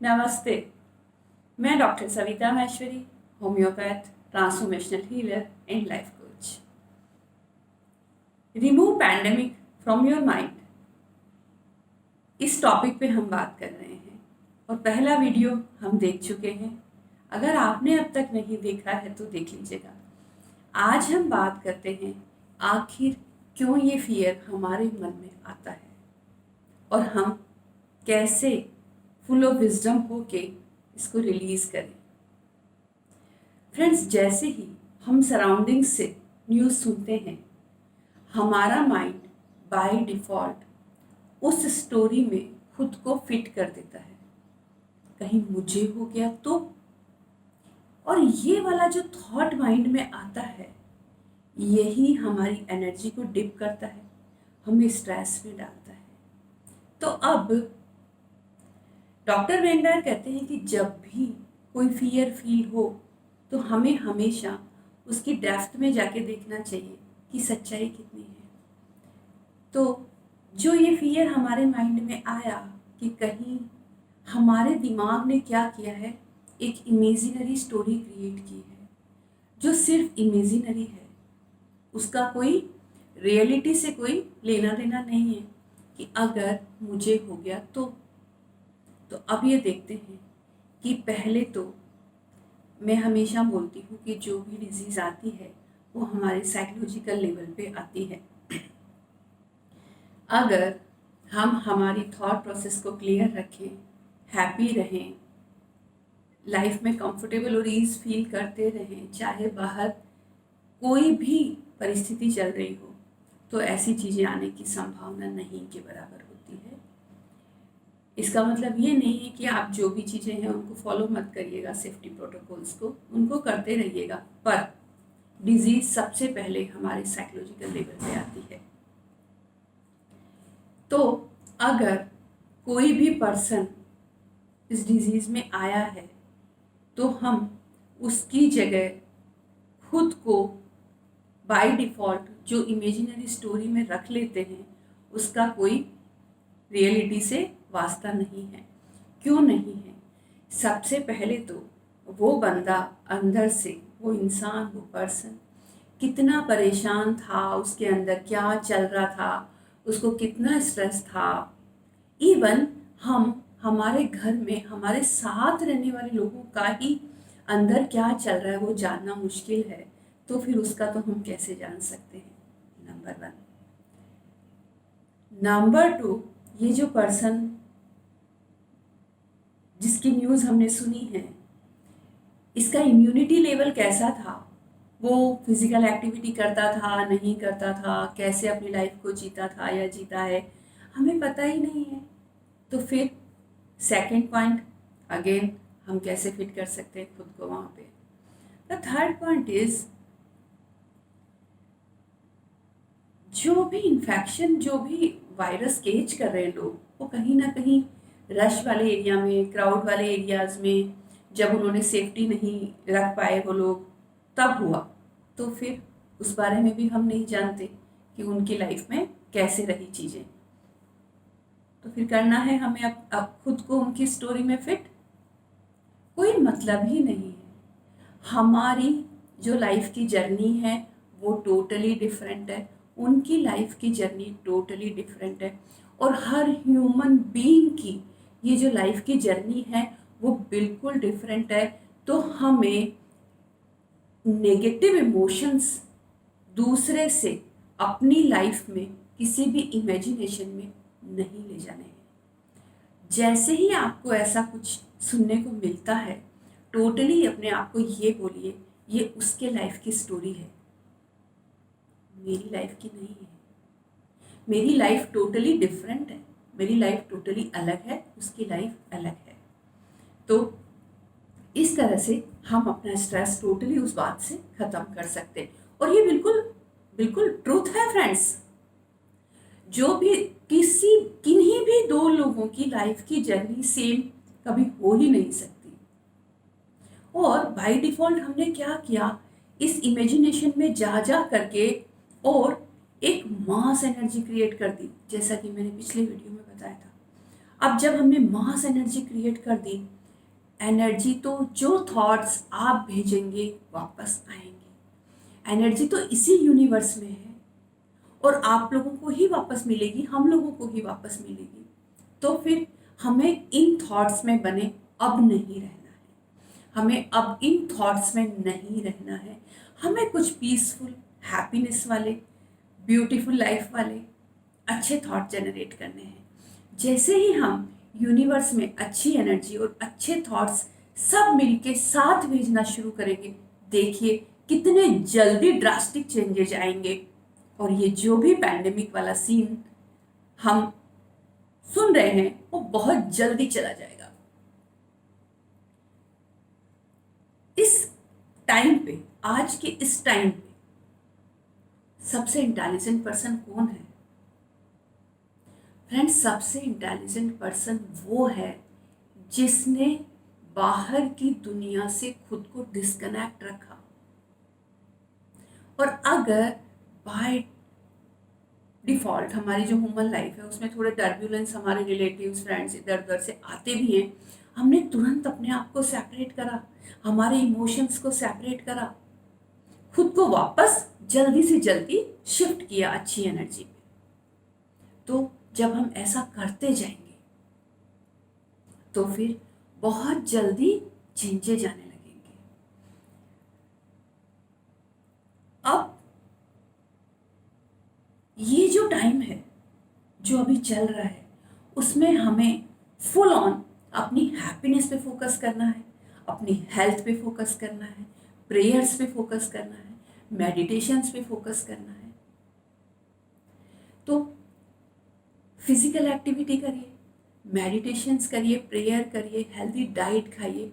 नमस्ते। मैं doctor Savita Maheshwari, homeopath, transformational healer and life coach. Remove pandemic from your mind, इस topic पे हम बात कर रहे हैं और पहला वीडियो हम देख चुके हैं। अगर आपने अब तक नहीं देखा है तो देख लीजिएगा। आज हम बात करते हैं आखिर क्यों ये फियर हमारे मन में आता है और हम कैसे फुल ऑफ विजडम होके इसको रिलीज करें। फ्रेंड्स, जैसे ही हम सराउंडिंग से न्यूज़ सुनते हैं, हमारा माइंड बाय डिफ़ॉल्ट उस स्टोरी में खुद को फिट कर देता है। कहीं मुझे हो गया तो, और ये वाला जो थॉट माइंड में आता है, यही हमारी एनर्जी को डिप करता है, हमें स्ट्रेस में डालता है। तो अब डॉक्टर वेंडर कहते हैं कि जब भी कोई फियर फील हो तो हमें हमेशा उसकी डेप्थ में जाके देखना चाहिए कि सच्चाई कितनी है। तो जो ये फियर हमारे माइंड में आया कि कहीं हमारे दिमाग ने क्या किया है, एक इमेजिनरी स्टोरी क्रिएट की है जो सिर्फ इमेजिनरी है, उसका कोई रियलिटी से कोई लेना देना नहीं है कि अगर मुझे हो गया तो अब ये देखते हैं कि पहले तो मैं हमेशा बोलती हूँ कि जो भी डिजीज़ आती है वो हमारे साइकोलॉजिकल लेवल पे आती है। अगर हम हमारी थॉट प्रोसेस को क्लियर रखें, हैप्पी रहें, लाइफ में कंफर्टेबल और ईज फील करते रहें, चाहे बाहर कोई भी परिस्थिति चल रही हो, तो ऐसी चीज़ें आने की संभावना नहीं के बराबर होती है। इसका मतलब ये नहीं है कि आप जो भी चीज़ें हैं उनको फॉलो मत करिएगा, सेफ्टी प्रोटोकॉल्स को उनको करते रहिएगा, पर डिजीज़ सबसे पहले हमारे साइकोलॉजिकल लेवल पे आती है। तो अगर कोई भी पर्सन इस डिजीज़ में आया है तो हम उसकी जगह खुद को बाय डिफ़ॉल्ट जो इमेजिनरी स्टोरी में रख लेते हैं, उसका कोई रियलिटी से वास्ता नहीं है। क्यों नहीं है? सबसे पहले तो वो बंदा अंदर से, वो इंसान, वो पर्सन कितना परेशान था, उसके अंदर क्या चल रहा था, उसको कितना स्ट्रेस था। इवन हम हमारे घर में हमारे साथ रहने वाले लोगों का ही अंदर क्या चल रहा है वो जानना मुश्किल है, तो फिर उसका तो हम कैसे जान सकते हैं? नंबर 1। नंबर 2, ये जो पर्सन जिसकी न्यूज़ हमने सुनी है, इसका इम्यूनिटी लेवल कैसा था? वो फिजिकल एक्टिविटी करता था, नहीं करता था, कैसे अपनी लाइफ को जीता था या जीता है, हमें पता ही नहीं है। तो फिर सेकंड पॉइंट, अगेन हम कैसे फिट कर सकते हैं खुद को वहाँ पे? द थर्ड पॉइंट इज, जो भी इन्फेक्शन, जो भी वायरस कैच कर रहे हैं लोग, वो कहीं ना कहीं रश वाले एरिया में, क्राउड वाले एरियाज में, जब उन्होंने सेफ्टी नहीं रख पाए वो लोग, तब हुआ। तो फिर उस बारे में भी हम नहीं जानते कि उनकी लाइफ में कैसे रही चीज़ें। तो फिर करना है हमें अब खुद को उनकी स्टोरी में फिट, कोई मतलब ही नहीं है। हमारी जो लाइफ की जर्नी है वो टोटली डिफरेंट है, उनकी लाइफ की जर्नी टोटली डिफरेंट है, और हर ह्यूमन बीइंग की ये जो लाइफ की जर्नी है वो बिल्कुल डिफरेंट है। तो हमें नेगेटिव इमोशंस दूसरे से अपनी लाइफ में किसी भी इमेजिनेशन में नहीं ले जाने हैं। जैसे ही आपको ऐसा कुछ सुनने को मिलता है, टोटली अपने आप को ये बोलिए, ये उसके लाइफ की स्टोरी है, मेरी लाइफ की नहीं है। मेरी लाइफ टोटली डिफरेंट है, मेरी लाइफ टोटली अलग है, उसकी लाइफ अलग है। तो इस तरह से हम अपना स्ट्रेस टोटली उस बात से ख़त्म कर सकते हैं। और ये बिल्कुल बिल्कुल ट्रूथ है फ्रेंड्स। जो भी किन्हीं भी दो लोगों की लाइफ की जर्नी सेम कभी हो ही नहीं सकती। और बाय डिफ़ॉल्ट हमने क्या किया, इस इमेजिनेशन में जा करके और एक मास एनर्जी क्रिएट कर दी, जैसा कि मैंने पिछले वीडियो में बताया था। अब जब हमने मास एनर्जी क्रिएट कर दी, एनर्जी तो जो थॉट्स आप भेजेंगे वापस आएंगे। एनर्जी तो इसी यूनिवर्स में है और आप लोगों को ही वापस मिलेगी, हम लोगों को ही वापस मिलेगी। तो फिर हमें इन थॉट्स में बने अब नहीं रहना है, हमें अब इन थॉट्स में नहीं रहना है। हमें कुछ पीसफुल, हैप्पीनेस वाले, ब्यूटीफुल लाइफ वाले अच्छे थॉट जनरेट करने हैं। जैसे ही हम यूनिवर्स में अच्छी एनर्जी और अच्छे थॉट्स सब मिलके साथ भेजना शुरू करेंगे, देखिए कितने जल्दी ड्रास्टिक चेंजेस आएंगे और ये जो भी पैंडेमिक वाला सीन हम सुन रहे हैं वो बहुत जल्दी चला जाएगा। इस टाइम पे, आज के इस टाइम पे सबसे इंटेलिजेंट पर्सन कौन है फ्रेंड्स? सबसे इंटेलिजेंट पर्सन वो है जिसने बाहर की दुनिया से खुद को डिस्कनेक्ट रखा। और अगर बाय डिफॉल्ट हमारी जो ह्यूमन लाइफ है उसमें थोड़े टर्ब्यूलेंस हमारे रिलेटिव्स, फ्रेंड्स इधर उधर से आते भी हैं, हमने तुरंत अपने आप को सेपरेट करा, हमारे इमोशंस को सेपरेट करा, खुद को वापस जल्दी से जल्दी शिफ्ट किया अच्छी एनर्जी में। तो जब हम ऐसा करते जाएंगे तो फिर बहुत जल्दी चेंजेज आने लगेंगे। अब ये जो टाइम है जो अभी चल रहा है उसमें हमें फुल ऑन अपनी हैप्पीनेस पे फोकस करना है, अपनी हेल्थ पे फोकस करना है, प्रेयर्स पे फोकस करना है, मेडिटेशंस पे फोकस करना है। तो फिजिकल एक्टिविटी करिए, मेडिटेशंस करिए, प्रेयर करिए, हेल्दी डाइट खाइए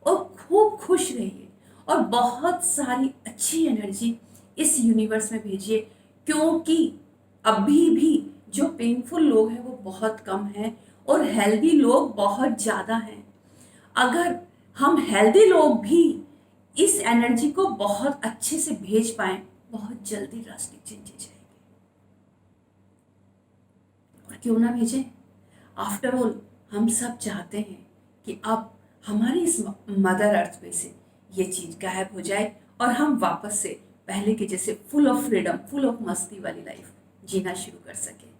और खूब खुश रहिए और बहुत सारी अच्छी एनर्जी इस यूनिवर्स में भेजिए, क्योंकि अभी भी जो पेनफुल लोग हैं वो बहुत कम हैं और हेल्दी लोग बहुत ज़्यादा हैं। अगर हम हेल्दी लोग भी इस एनर्जी को बहुत अच्छे से भेज पाएं, बहुत जल्दी ड्रास्टिक चेंजेस आएंगे। और क्यों ना भेजें? आफ्टर ऑल हम सब चाहते हैं कि अब हमारी इस मदर अर्थ पे से ये चीज़ गायब हो जाए और हम वापस से पहले के जैसे full of freedom, full of मस्ती वाली लाइफ जीना शुरू कर सके।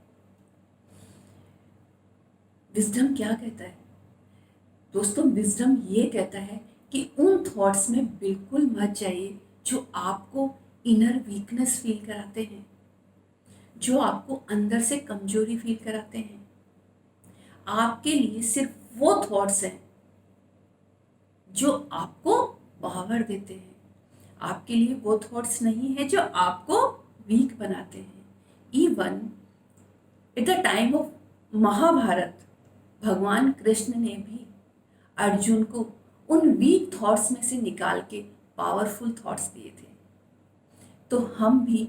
विजडम क्या कहता है दोस्तों? विजडम ये कहता है कि उन थॉट्स में बिल्कुल मत जाइए जो आपको इनर वीकनेस फील कराते हैं, जो आपको अंदर से कमजोरी फील कराते हैं। आपके लिए सिर्फ वो थॉट्स हैं जो आपको पावर देते हैं। आपके लिए वो थॉट्स नहीं है जो आपको वीक बनाते हैं। Even at the time of Mahabharat भगवान कृष्ण ने भी अर्जुन को उन वीक थॉट्स में से निकाल के पावरफुल थॉट्स दिए थे। तो हम भी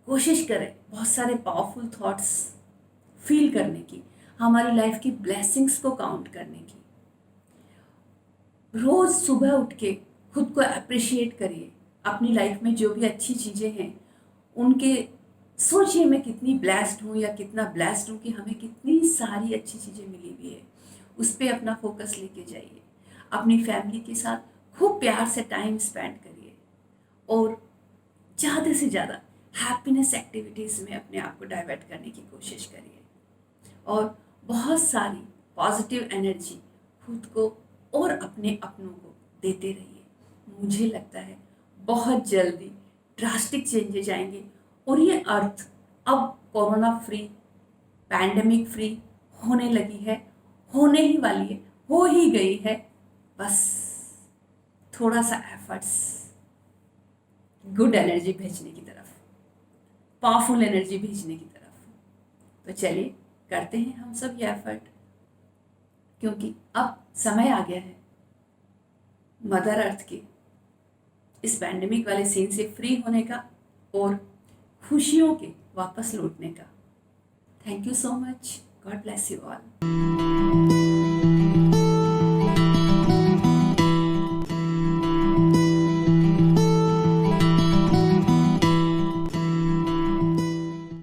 कोशिश करें बहुत सारे पावरफुल थॉट्स फील करने की, हमारी लाइफ की ब्लेसिंग्स को काउंट करने की। रोज सुबह उठ के खुद को अप्रिशिएट करिए, अपनी लाइफ में जो भी अच्छी चीज़ें हैं उनके सोचिए मैं कितनी ब्लेस्ड हूँ या कितना ब्लेस्ड हूँ कि हमें कितनी सारी अच्छी चीज़ें मिली हुई है। उस पर अपना फोकस लेके जाइए। अपनी फैमिली के साथ खूब प्यार से टाइम स्पेंड करिए और ज़्यादा से ज़्यादा हैप्पीनेस एक्टिविटीज़ में अपने आप को डाइवर्ट करने की कोशिश करिए और बहुत सारी पॉजिटिव एनर्जी खुद को और अपने अपनों को देते रहिए। मुझे लगता है बहुत जल्दी ड्रास्टिक चेंजेस आएंगे और ये अर्थ अब कोरोना फ्री, पैंडेमिक फ्री होने लगी है, होने ही वाली है, हो ही गई है। बस थोड़ा सा एफर्ट्स गुड एनर्जी भेजने की तरफ, पावरफुल एनर्जी भेजने की तरफ। तो चलिए करते हैं हम सब ये एफर्ट, क्योंकि अब समय आ गया है मदर अर्थ के इस पैंडेमिक वाले सीन से फ्री होने का और खुशियों के वापस लौटने का। Thank you so much. God bless you all.